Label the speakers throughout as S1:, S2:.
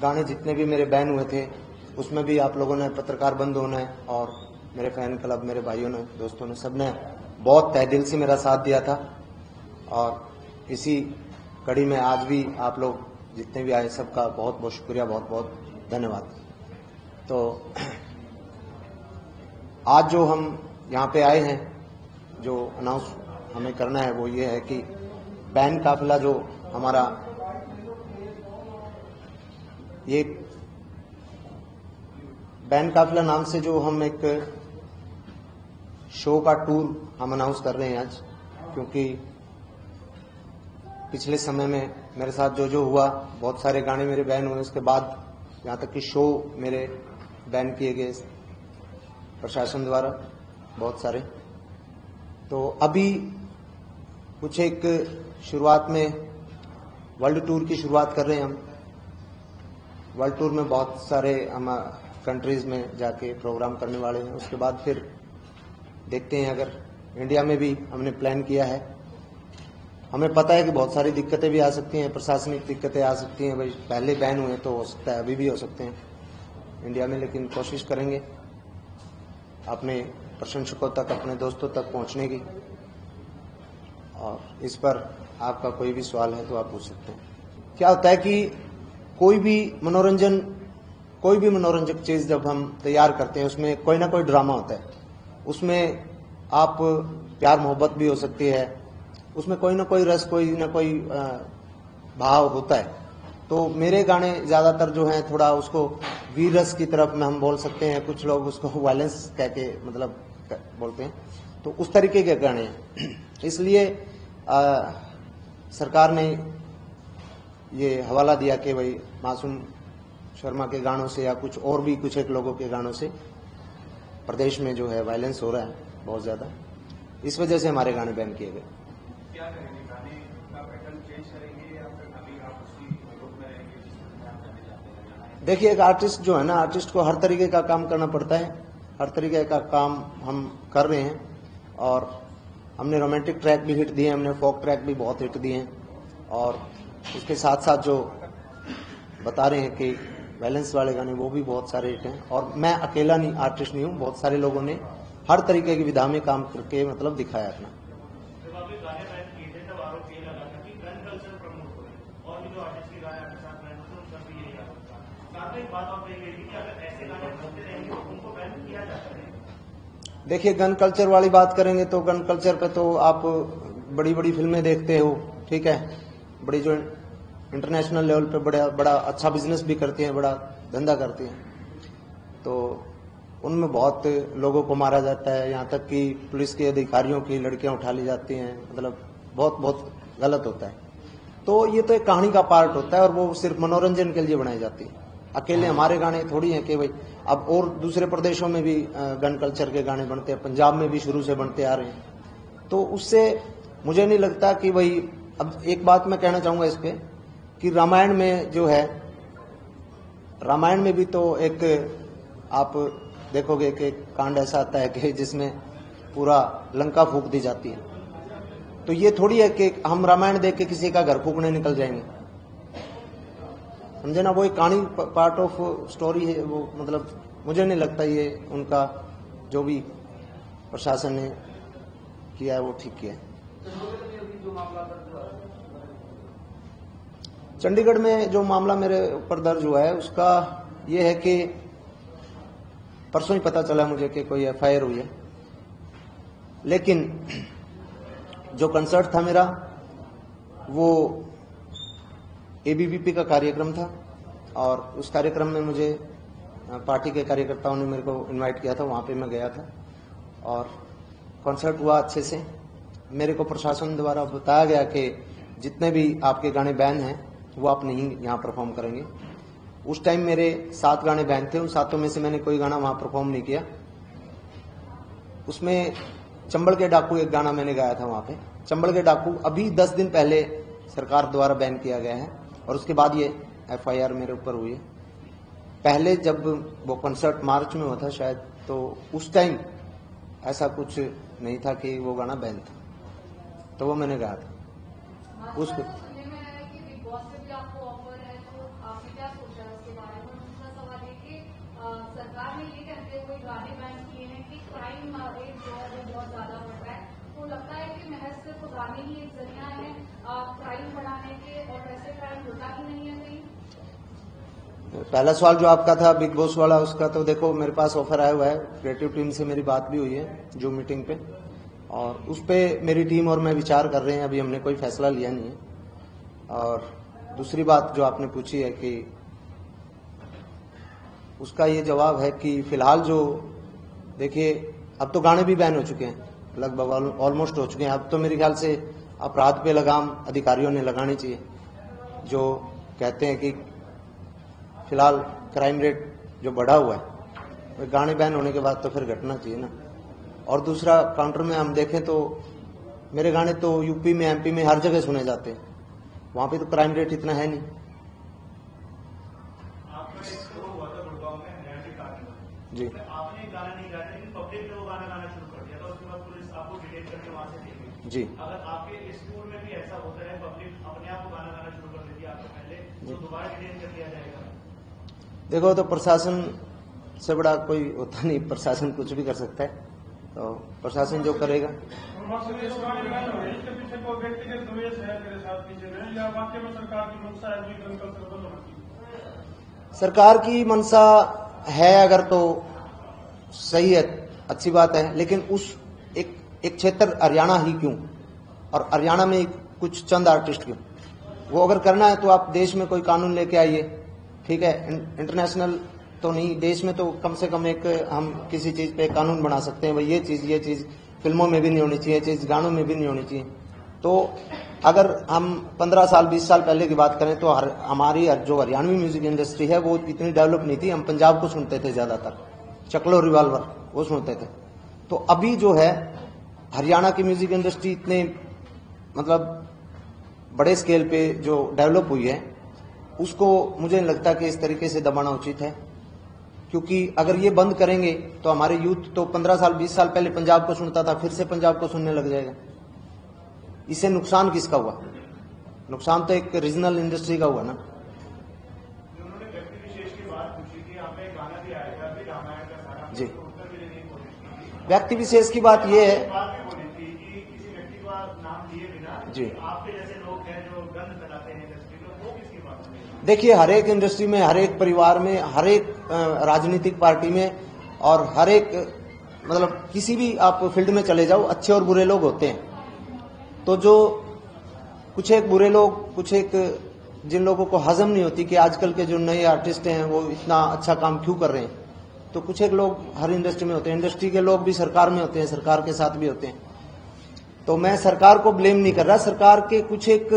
S1: गाने जितने भी मेरे बैन हुए थे उसमें भी आप लोगों ने, पत्रकार बंधुओं ने और मेरे फैन क्लब, मेरे भाइयों ने, दोस्तों ने, सबने बहुत तहे दिल से मेरा साथ दिया था। और इसी कड़ी में आज भी आप लोग जितने भी आए सबका बहुत बहुत शुक्रिया, बहुत बहुत धन्यवाद। तो आज जो हम यहाँ पे आए हैं, जो अनाउंस हमें करना है वो ये है कि बैन काफिला जो हमारा ये बैन काफिला नाम से जो हम एक शो का टूर हम अनाउंस कर रहे हैं आज, क्योंकि पिछले समय में मेरे साथ जो जो हुआ, बहुत सारे गाने मेरे बैन हुए, उसके बाद यहाँ तक कि शो मेरे बैन किए गए प्रशासन द्वारा बहुत सारे। तो अभी कुछ एक शुरुआत में वर्ल्ड टूर की शुरुआत कर रहे हैं हम। वर्ल्ड टूर में बहुत सारे हम कंट्रीज में जाके प्रोग्राम करने वाले हैं। उसके बाद फिर देखते हैं, अगर इंडिया में भी हमने प्लान किया है। हमें पता है कि बहुत सारी दिक्कतें भी आ सकती हैं, प्रशासनिक दिक्कतें आ सकती हैं। भाई पहले बैन हुए तो हो सकता है अभी भी हो सकते हैं इंडिया में, लेकिन कोशिश करेंगे अपने प्रशंसकों तक, अपने दोस्तों तक पहुंचने की। और इस पर आपका कोई भी सवाल है तो आप पूछ सकते हैं। क्या होता है कि कोई भी मनोरंजक चीज जब हम तैयार करते हैं उसमें कोई ना कोई ड्रामा होता है। उसमें आप प्यार मोहब्बत भी हो सकती है, उसमें कोई ना कोई रस, कोई ना कोई भाव होता है। तो मेरे गाने ज्यादातर जो हैं थोड़ा उसको वीर रस की तरफ में हम बोल सकते हैं, कुछ लोग उसको वायलेंस कह के मतलब बोलते हैं, तो उस तरीके के गाने हैं। इसलिए सरकार ने ये हवाला दिया कि भाई मासूम शर्मा के गानों से या कुछ और भी कुछ एक लोगों के गानों से प्रदेश में जो है वायलेंस हो रहा है बहुत ज्यादा, इस वजह से हमारे गाने बैन किए गए।
S2: क्या करेंगे, गाने का पैटर्न चेंज करेंगे या फिर अभी आप उसी ग्रुप में रहेंगे जिसमें आप करने जाते हैं?
S1: देखिए, एक आर्टिस्ट जो है ना, आर्टिस्ट को हर तरीके का काम करना पड़ता है। हर तरीके का काम हम कर रहे हैं और हमने रोमांटिक ट्रैक भी हिट दिए, हमने फोक ट्रैक भी बहुत हिट दिए हैं। और उसके साथ साथ जो बता रहे हैं कि बैलेंस वाले गाने, वो भी बहुत सारे हिट हैं। और मैं अकेला नहीं, आर्टिस्ट नहीं हूँ, बहुत सारे लोगों ने हर तरीके की विधा में काम करके मतलब दिखाया अपना। देखिए, गन कल्चर वाली बात करेंगे तो गन कल्चर पे तो आप बड़ी बड़ी फिल्में देखते हो, ठीक है, बड़ी जो इंटरनेशनल लेवल पे बड़ा अच्छा बिजनेस भी करती हैं, बड़ा धंधा करती हैं। तो उनमें बहुत लोगों को मारा जाता है, यहाँ तक कि पुलिस के अधिकारियों की लड़कियां उठा ली जाती हैं, मतलब बहुत बहुत गलत होता है। तो ये तो एक कहानी का पार्ट होता है और वो सिर्फ मनोरंजन के लिए बनाई जाती है। अकेले हमारे गाने थोड़ी हैं कि भाई, अब और दूसरे प्रदेशों में भी गन कल्चर के गाने बनते हैं, पंजाब में भी शुरू से बनते आ रहे हैं। तो उससे मुझे नहीं लगता कि भाई, अब एक बात मैं कहना चाहूंगा इस पे कि रामायण में जो है, रामायण में भी तो एक आप देखोगे कि कांड ऐसा आता है कि जिसमें पूरा लंका फूंक दी जाती है। तो ये थोड़ी है कि हम रामायण देख के किसी का घर फूकने निकल जाएंगे, समझे ना। वो एक कहानी, पार्ट ऑफ स्टोरी है वो। मतलब मुझे नहीं लगता ये उनका जो भी प्रशासन ने किया है वो ठीक किया है। चंडीगढ़ में जो मामला मेरे ऊपर दर्ज हुआ है उसका ये है कि परसों ही पता चला मुझे कि कोई एफआईआर हुई है। लेकिन जो कंसर्ट था मेरा वो एबीवीपी का कार्यक्रम था और उस कार्यक्रम में मुझे पार्टी के कार्यकर्ताओं ने मेरे को इनवाइट किया था, वहां पे मैं गया था और कॉन्सर्ट हुआ अच्छे से। मेरे को प्रशासन द्वारा बताया गया कि जितने भी आपके गाने बैन हैं वो आप नहीं यहाँ परफॉर्म करेंगे। उस टाइम मेरे 7 गाने बैन थे, उन 7 में से मैंने कोई गाना वहां परफॉर्म नहीं किया। उसमें चंबल के डाकू एक गाना मैंने गाया था वहां पे। चंबल के डाकू अभी 10 दिन पहले सरकार द्वारा बैन किया गया है और उसके बाद ये एफआईआर मेरे ऊपर हुई है। पहले जब वो कंसर्ट मार्च में हुआ था शायद, तो उस टाइम ऐसा कुछ नहीं था कि वो गाना बैन था, तो वो मैंने गाया था। उसको
S3: कोई गाने बैन किए हैं कि क्राइम रेट जो है वो बहुत ज्यादा बढ़ रहा है, तो लगता है कि महज सिर्फ गाने ही एक जरिया है क्राइम बढ़ाने के, और वैसे क्राइम होता ही नहीं है कहीं?
S1: पहला सवाल जो आपका था बिग बॉस वाला, उसका तो देखो मेरे पास ऑफर आया हुआ है, क्रिएटिव टीम से मेरी बात भी हुई है जो मीटिंग पे, और उस पे मेरी टीम और मैं विचार कर रहे हैं, अभी हमने कोई फैसला लिया नहीं है। और दूसरी बात जो आपने पूछी है कि उसका ये जवाब है कि फिलहाल जो देखिए अब तो गाने भी बैन हो चुके हैं, लगभग ऑलमोस्ट हो चुके हैं। अब तो मेरे ख्याल से अपराध पे लगाम अधिकारियों ने लगानी चाहिए, जो कहते हैं कि फिलहाल क्राइम रेट जो बढ़ा हुआ है, गाने बैन होने के बाद तो फिर घटना चाहिए ना। और दूसरा काउंटर में हम देखें तो मेरे गाने तो यूपी में एमपी में हर जगह सुने जाते हैं, वहां पे तो क्राइम रेट इतना है नहीं। जी,
S2: आपने गाना नहीं गाया लेकिन पब्लिक ने वो गाना गाना शुरू कर दिया था, उसके बाद पुलिस आपको डिटेन करके वहां से ले गई।
S1: जी,
S2: अगर आपके स्कूल में भी ऐसा होता है, पब्लिक अपने आप वो गाना गाना शुरू कर देती है आपसे पहले, तो दोबारा डिटेन कर दिया जाएगा?
S1: देखो तो प्रशासन से बड़ा कोई होता नहीं, प्रशासन कुछ भी कर सकता है, तो प्रशासन जो करेगा। सरकार की मंशा है अगर तो सही है, अच्छी बात है, लेकिन उस एक क्षेत्र हरियाणा ही क्यों, और हरियाणा में कुछ चंद आर्टिस्ट क्यों? वो अगर करना है तो आप देश में कोई कानून लेके आइए, ठीक है, इंटरनेशनल तो नहीं, देश में तो कम से कम एक हम किसी चीज पे कानून बना सकते हैं, भाई ये चीज फिल्मों में भी नहीं होनी चाहिए, ये चीज गानों में भी नहीं होनी चाहिए। तो अगर हम 15 साल 20 साल पहले की बात करें तो हमारी जो हरियाणवी म्यूजिक इंडस्ट्री है वो इतनी डेवलप नहीं थी, हम पंजाब को सुनते थे ज्यादातर, चकलो रिवाल्वर वो सुनते थे। तो अभी जो है हरियाणा की म्यूजिक इंडस्ट्री इतने मतलब बड़े स्केल पे जो डेवलप हुई है, उसको मुझे नहीं लगता कि इस तरीके से दबाना उचित है, क्योंकि अगर ये बंद करेंगे तो हमारे यूथ तो 15 साल 20 साल पहले पंजाब को सुनता था, फिर से पंजाब को सुनने लग जाएगा। इससे नुकसान किसका हुआ? नुकसान तो एक रीजनल इंडस्ट्री का हुआ ना।
S2: उन्होंने व्यक्ति विशेष की बात पूछी थी, आपने गाना भी आएगा अभी रामायण का सारा,
S1: जी,
S2: उत्तर भी देने की कोशिश की।
S1: व्यक्ति विशेष की बात यह है,
S2: बात भी बोली थी कि किसी व्यक्ति का नाम लिए बिना
S1: जी,
S2: आपके जैसे लोग हैं जो गंद फैलाते हैं इंडस्ट्री में, वो किसकी बात है?
S1: देखिए हर एक इंडस्ट्री में, हर एक परिवार में, हर एक राजनीतिक पार्टी में, और हर एक मतलब किसी भी आप फील्ड में चले जाओ, अच्छे और बुरे लोग होते हैं। तो जो कुछ एक बुरे लोग, कुछ एक जिन लोगों को हजम नहीं होती कि आजकल के जो नए आर्टिस्ट हैं वो इतना अच्छा काम क्यों कर रहे हैं, तो कुछ एक लोग हर इंडस्ट्री में होते हैं। इंडस्ट्री के लोग भी सरकार में होते हैं, सरकार के साथ भी होते हैं। तो मैं सरकार को ब्लेम नहीं कर रहा, सरकार के कुछ एक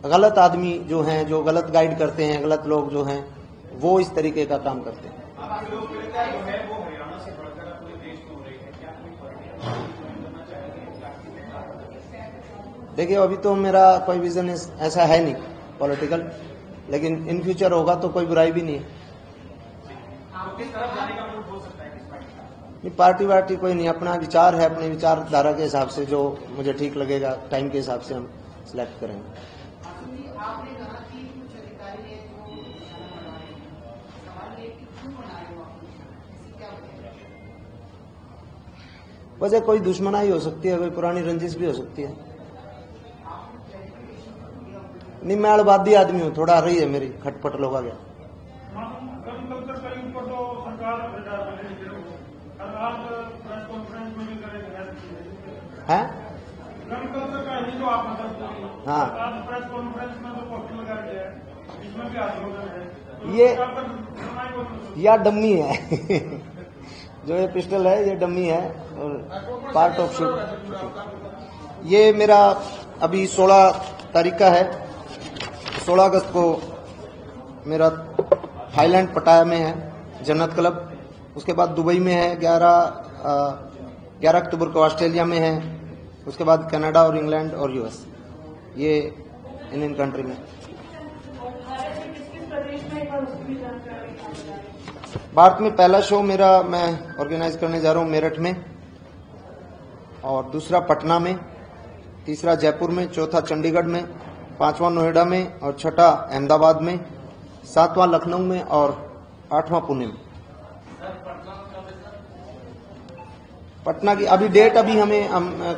S1: गलत आदमी जो हैं, जो गलत गाइड करते हैं, गलत लोग जो हैं, वो इस तरीके का काम करते हैं।
S2: आपकी लोकप्रियता जो है वो हरियाणा से बढ़कर पूरे देश में हो रही है, क्या कोई फर्क करना चाहेंगे?
S1: देखिए अभी तो मेरा कोई विजन ऐसा है नहीं पॉलिटिकल, लेकिन इन फ्यूचर होगा तो कोई बुराई भी नहीं है।
S2: किस तरफ जाने का मूड हो सकता है, किस पार्टी का?
S1: नहीं, पार्टी वार्टी कोई नहीं, अपना विचार है, अपने विचारधारा के हिसाब से जो मुझे ठीक लगेगा टाइम के हिसाब से हम सिलेक्ट करेंगे।
S4: आपने कहा कि कुछ अधिकारी है जो सवाल ये कि क्यों बनाए हो आपने, इसकी क्या वजह है?
S1: वजह कोई दुश्मनाई हो सकती है, कोई पुरानी रंजिश भी हो सकती है। नहीं, मैं अड़वादी आदमी हूँ, थोड़ा रही है मेरी खटपट लोग आ गया। है हाँ, यह डम्मी है जो ये पिस्टल है ये डम्मी है, और पार्ट ऑफ शूट। ये मेरा अभी 16 तारीख का है, 16 अगस्त को मेरा थाईलैंड पटाया में है जन्नत क्लब, उसके बाद दुबई में है, 11 अक्टूबर को ऑस्ट्रेलिया में है, उसके बाद कनाडा और इंग्लैंड और यूएस, ये इंडियन कंट्री में। भारत में पहला शो मेरा मैं ऑर्गेनाइज करने जा रहा हूँ मेरठ में, और दूसरा पटना में, तीसरा जयपुर में, चौथा चंडीगढ़ में, पांचवा नोएडा में, और छठा अहमदाबाद में, सातवां लखनऊ में, और 8वां पुणे में। पटना की अभी डेट अभी हम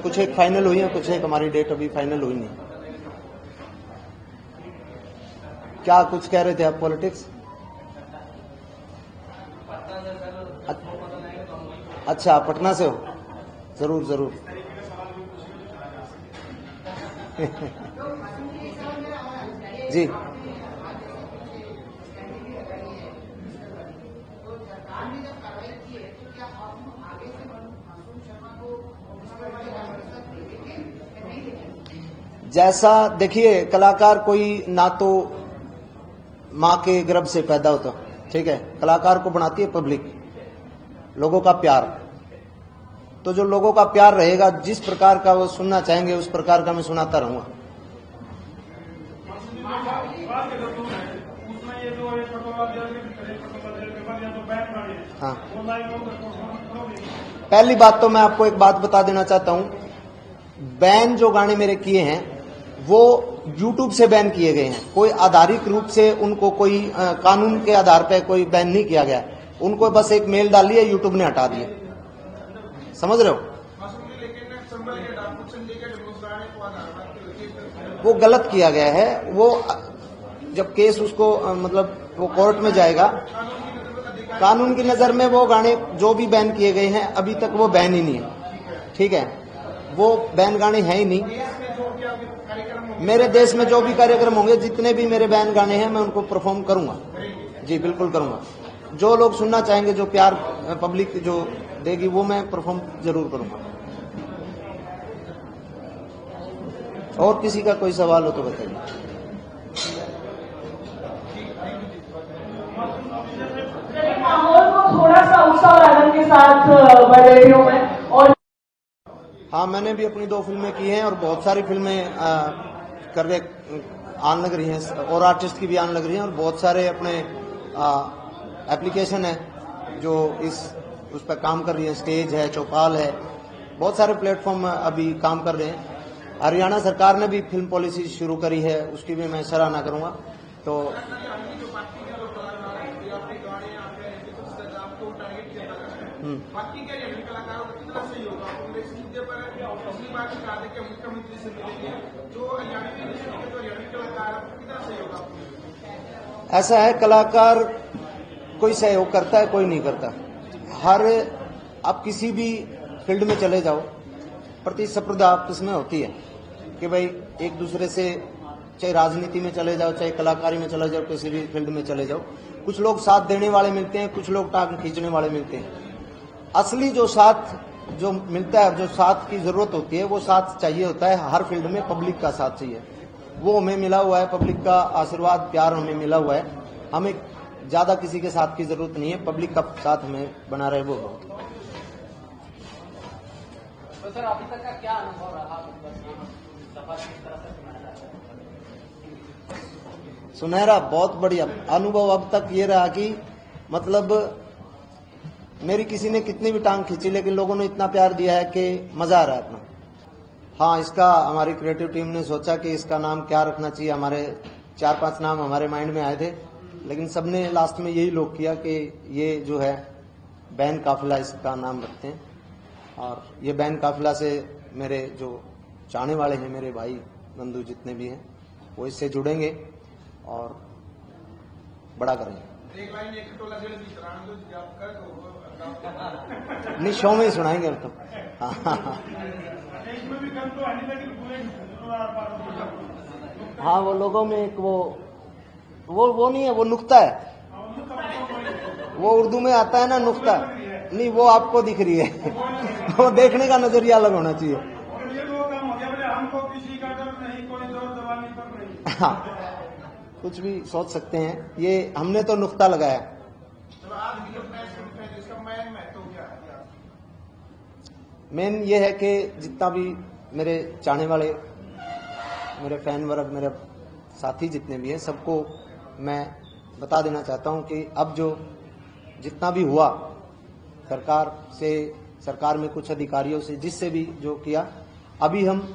S1: कुछ एक फाइनल हुई है, कुछ एक हमारी डेट अभी फाइनल हुई नहीं। क्या कुछ कह रहे थे आप? पॉलिटिक्स? अच्छा, पटना से हो? जरूर जरूर। जी, जैसा देखिए, कलाकार कोई ना तो माँ के गर्भ से पैदा होता, ठीक है, कलाकार को बनाती है पब्लिक, लोगों का प्यार। तो जो लोगों का प्यार रहेगा, जिस प्रकार का वो सुनना चाहेंगे उस प्रकार का मैं सुनाता रहूंगा। हाँ, पहली बात तो मैं आपको एक बात बता देना चाहता हूं, बैन जो गाने मेरे किए हैं वो YouTube से बैन किए गए हैं। कोई आधारिक रूप से उनको कोई कानून के आधार पर कोई बैन नहीं किया गया। उनको बस एक मेल डाली है, YouTube ने हटा दिए। समझ रहे हो? वो गलत किया गया है। वो जब केस उसको मतलब वो कोर्ट में जाएगा, कानून की नजर में वो गाने जो भी बैन किए गए हैं अभी तक वो बैन ही नहीं है, ठीक है, वो बैन गाने हैं ही नहीं। मेरे देश में जो भी कार्यक्रम होंगे, जितने भी मेरे बैन गाने हैं, मैं उनको परफॉर्म करूंगा। जी बिल्कुल करूंगा। जो लोग सुनना चाहेंगे, जो प्यार पब्लिक जो देगी, वो मैं परफॉर्म जरूर करूंगा। और किसी का कोई सवाल हो तो बताइए।
S5: माहौल को थोड़ा सा उत्साह और आनंद के साथ बढ़ रही हूँ मैं। और
S1: हाँ, मैंने भी अपनी 2 फिल्में की हैं और बहुत सारी फिल्में करने आने लग रही हैं, और आर्टिस्ट की भी आने लग रही हैं, और बहुत सारे अपने एप्लीकेशन है जो उस पर काम कर रही है। स्टेज है, चौपाल है, बहुत सारे प्लेटफॉर्म अभी काम कर रहे हैं। हरियाणा सरकार ने भी फिल्म पॉलिसी शुरू करी है, उसकी भी मैं सराहना करूंगा। तो ऐसा है, कलाकार कोई सहयोग करता है, कोई नहीं करता। आप किसी भी फील्ड में चले जाओ, प्रतिस्पर्धा आपस में होती है कि भाई एक दूसरे से, चाहे राजनीति में चले जाओ, चाहे कलाकारी में चले जाओ, किसी भी फील्ड में चले जाओ, कुछ लोग साथ देने वाले मिलते हैं, कुछ लोग टांग खींचने वाले मिलते हैं। असली जो साथ जो मिलता है, जो साथ की जरूरत होती है, वो साथ चाहिए होता है। हर फील्ड में पब्लिक का साथ चाहिए, वो हमें मिला हुआ है। पब्लिक का आशीर्वाद, प्यार हमें मिला हुआ है। हमें ज्यादा किसी के साथ की जरूरत नहीं है, पब्लिक का साथ हमें बना रहे वो बहुत।
S6: तो सर, अभी तक का क्या अनुभव रहा?
S1: सुनहरा, बहुत बढ़िया अनुभव अब तक ये रहा कि मतलब मेरी किसी ने कितनी भी टांग खींची, लेकिन लोगों ने इतना प्यार दिया है कि मजा आ रहा है अपना। हाँ, इसका हमारी क्रिएटिव टीम ने सोचा कि इसका नाम क्या रखना चाहिए। हमारे 4-5 नाम हमारे माइंड में आए थे, लेकिन सबने लास्ट में यही लोग किया कि ये जो है बैन काफिला इसका नाम रखते हैं। और ये बैन काफिला से मेरे जो चाहने वाले हैं, मेरे भाई बंधु जितने भी हैं, वो इससे जुड़ेंगे और बड़ा करेंगे। नहीं, शो में ही सुनाएंगे हम तो। हाँ, वो लोगों में एक वो नहीं है, वो नुक्ता है। वो उर्दू में आता है ना, नुक्ता। नहीं, वो आपको दिख रही है। वो देखने का नजरिया अलग होना चाहिए। हाँ, कुछ भी सोच सकते हैं, ये हमने तो नुक्ता लगाया। मेन ये है कि जितना भी मेरे चाहने वाले, मेरे फैन वर्ग, मेरे साथी जितने भी हैं, सबको मैं बता देना चाहता हूं कि अब जो जितना भी हुआ सरकार से, सरकार में कुछ अधिकारियों से, जिससे भी जो किया, अभी हम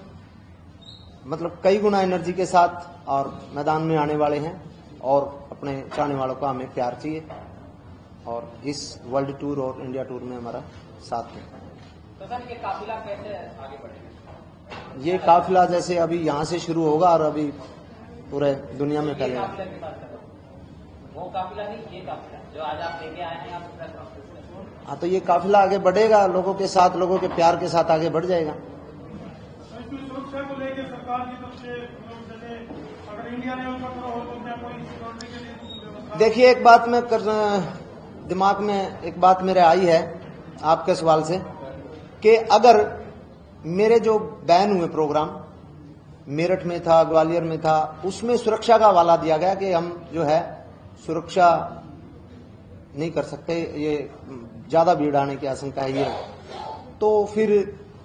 S1: मतलब कई गुना एनर्जी के साथ और मैदान में आने वाले हैं, और अपने चाहने वालों का हमें प्यार चाहिए, और इस वर्ल्ड टूर और इंडिया टूर में हमारा साथ है।
S6: तो सर ये काफिला कैसे आगे बढ़ेगा?
S1: ये काफिला जैसे अभी यहाँ से शुरू होगा और अभी पूरे दुनिया में
S6: ये
S1: फैलेगा।
S6: काफिला की बात कर रहा हूँ, वो काफिला नहीं, ये काफिला जो आज आप लेके आए हैं आप प्रेस कॉन्फ्रेंस में।
S1: हाँ, तो ये काफिला आगे बढ़ेगा, लोगों के साथ, लोगों के प्यार के साथ आगे बढ़ जाएगा।
S2: सुरक्षा को लेकर सरकार की तरफ से जैसे अगर इंडिया लेवल पर हो तो क्या कोई सिक्योरिटी के लिए कुछ व्यवस्था?
S1: देखिए, एक बात मैं दिमाग में एक बात मेरे आई है आपके सवाल से कि अगर मेरे जो बैन हुए प्रोग्राम मेरठ में था, ग्वालियर में था, उसमें सुरक्षा का हवाला दिया गया कि हम जो है सुरक्षा नहीं कर सकते, ये ज्यादा भीड़ आने की आशंका है, ये तो फिर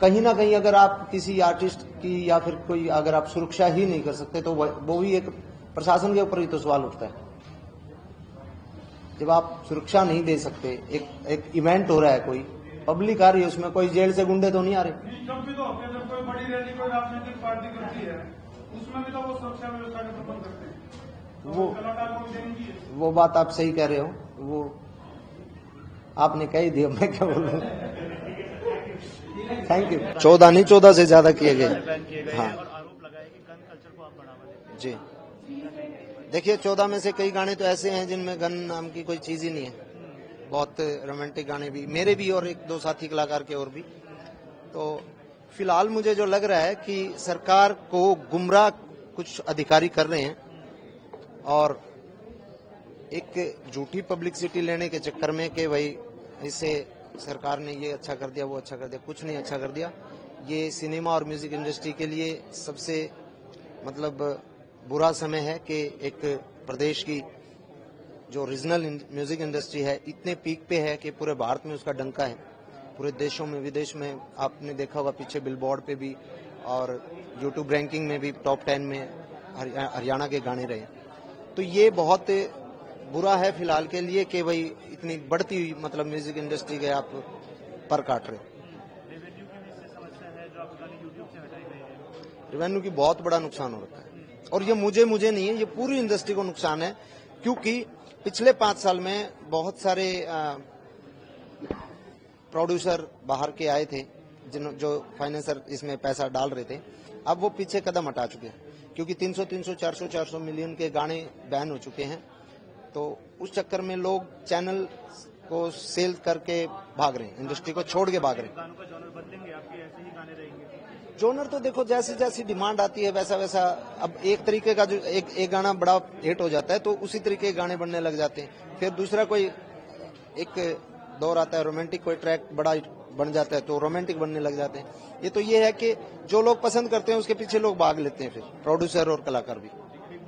S1: कहीं ना कहीं अगर आप किसी आर्टिस्ट की या फिर कोई अगर आप सुरक्षा ही नहीं कर सकते तो वो भी एक प्रशासन के ऊपर ही तो सवाल उठता है। जब आप सुरक्षा नहीं दे सकते, एक इवेंट हो रहा है, कोई पब्लिक आ रही है, उसमें कोई जेल से गुंडे तो नहीं आ रहे।
S2: जब भी तो होते हैं, जब कोई बड़ी रैली कोई राजनीतिक पार्टी करती है उसमें भी तो वो सुरक्षा व्यवस्था का प्रबंध करते हैं,
S1: वो
S2: कलाकार को देंगी है।
S1: वो बात आप सही कह रहे हो, वो आपने कह ही दिया, मैं क्या बोलूं। Thank you. 14 नहीं 14 से ज्यादा किए गए। हाँ
S2: आरोप लगाए कि गन कल्चर को आप बढ़ावा देते
S1: जी। देखिए, 14 में से कई गाने तो ऐसे हैं जिनमें गन नाम की कोई चीज ही नहीं है। बहुत रोमांटिक गाने भी मेरे भी और एक दो साथी कलाकार के और भी। तो फिलहाल मुझे जो लग रहा है कि सरकार को गुमराह कुछ अधिकारी कर रहे हैं और एक झूठी पब्लिसिटी लेने के चक्कर में कि भाई इससे सरकार ने ये अच्छा कर दिया, वो अच्छा कर दिया, कुछ नहीं अच्छा कर दिया। ये सिनेमा और म्यूजिक इंडस्ट्री के लिए सबसे मतलब बुरा समय है कि एक प्रदेश की जो रीजनल म्यूजिक इंडस्ट्री है इतने पीक पे है कि पूरे भारत में उसका डंका है। पूरे देशों में, विदेश में आपने देखा होगा, पीछे बिलबोर्ड पे भी और यूट्यूब रैंकिंग में भी टॉप 10 में हरियाणा के गाने रहे। तो ये बहुत बुरा है फिलहाल के लिए कि भाई इतनी बढ़ती हुई मतलब म्यूजिक इंडस्ट्री के आप पर काट रहे।
S2: रेवेन्यू की भी इससे समस्या है जो आपके गाने यूट्यूब से हटाई गई है।
S1: रेवेन्यू की बहुत बड़ा नुकसान हो रखा है और ये मुझे नहीं है, ये पूरी इंडस्ट्री को नुकसान है। क्योंकि पिछले 5 साल में बहुत सारे प्रोड्यूसर बाहर के आए थे जो फाइनेंसर इसमें पैसा डाल रहे थे, अब वो पीछे कदम हटा चुके हैं क्योंकि 300 400 मिलियन के गाने बैन हो चुके हैं। तो उस चक्कर में लोग चैनल को सेल करके भाग रहे हैं, इंडस्ट्री को छोड़ के भाग रहे हैं।
S2: गानों का जॉनर बदलेंगे, आपके ऐसे ही गाने रहेंगे?
S1: जोनर तो देखो जैसी जैसी डिमांड आती है वैसा वैसा, अब एक तरीके का जो एक गाना बड़ा हिट हो जाता है तो उसी तरीके के गाने बनने लग जाते हैं। फिर दूसरा कोई एक दौर आता है, रोमांटिक कोई ट्रैक बड़ा बन जाता है तो रोमांटिक बनने लग जाते हैं। ये तो ये है कि जो लोग पसंद करते हैं उसके पीछे लोग भाग लेते हैं, फिर प्रोड्यूसर और कलाकार भी।